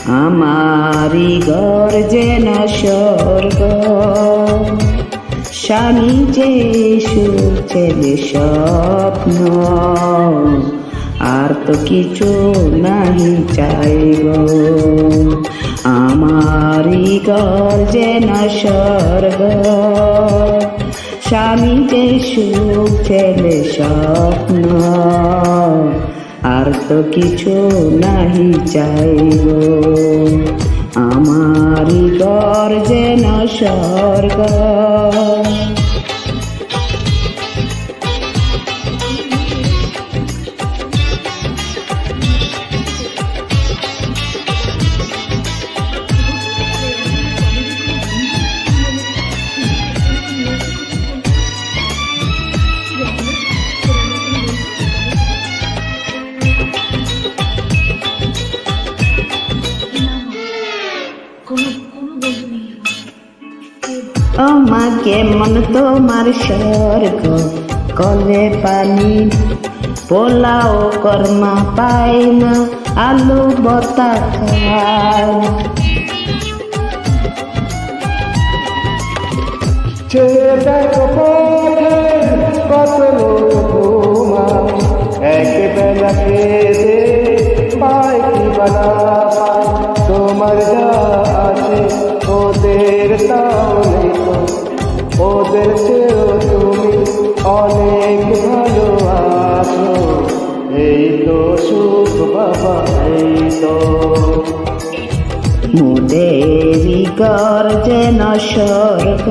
আমারি ঘর যেন স্বর্গ, স্বামী যে সুখ ছেলে স্বপ্ন, আর তো কিছু নাহি চাইব। আমারি ঘর যেন স্বর্গ, স্বামী যে সুখ ছেলে স্বপ্ন, আর তো কিছু নাহি চাইব। আমারি ঘর যেন স্বর্গ। ও মা কেমন তোমার স্বর্গ, কলে পানি পোলাও কর্মা পাই না, আলু বতা খায়। দেখো পথে কত লোক ঘুমায়, এক বেলা খেয়ে পায় কি বানা পায়। তোমার যা আছে ওদের তাও নেই তো, ওদের চেয়েও তুমি অনেক ভালো আছো। এই তো সুখ বাবা, এই তো। মোদেরি ঘর যেন স্বর্গ,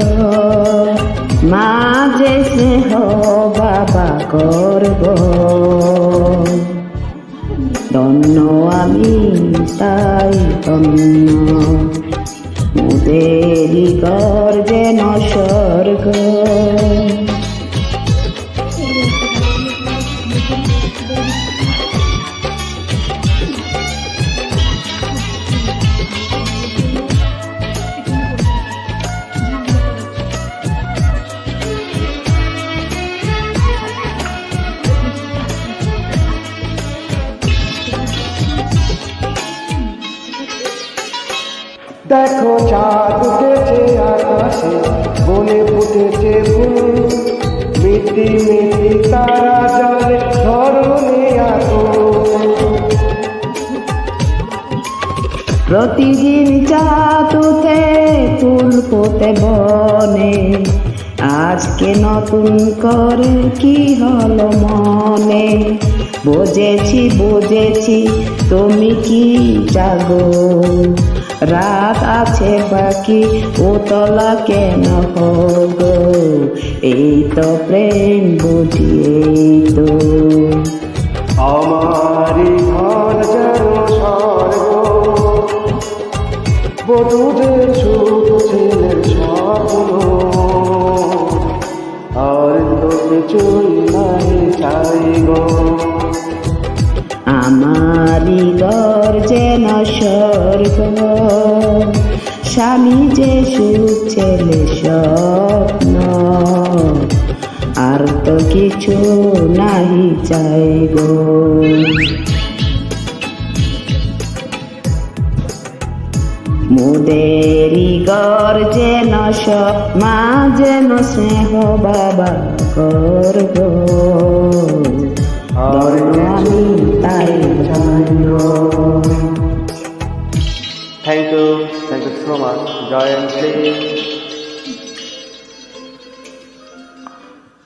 মা যে স্নেহ বাবা করব। ধন্য আমি তাই ধন্য, মোদেরি ঘর যেন স্বর্গ। দেখো চাঁদ উঠেছে আকাশে, বনে ফুটেছে ফুল, মিটি মিটি তারা জলে ধরণী আগুন। প্রতিদিন চাঁদ উঠে ফুল ফোটে বনে, আজকে নতুন করে কি হলো মনে। বুঝেছি বুঝেছি তুমি কি জাগো, রাত আছে বাকি উতলা কেন হোগো। এই তো প্রেম বুঝি, এই তো। আমারি ঘর যেন স্বর্গ, বধূদের সুখ ছেলের স্বপ্ন, আর তো কিছুই নাই চাইব। আমারি ঘর যেন স্বর্গ, স্বামী যে সুখ ছেলে স্বপ্ন, আর তো কিছু নাহি চাইব। মোদেরি ঘর যেন মা যেন স্নেহ বাবা করব। আমি তাই জানব। Thank you so much. Joy and play.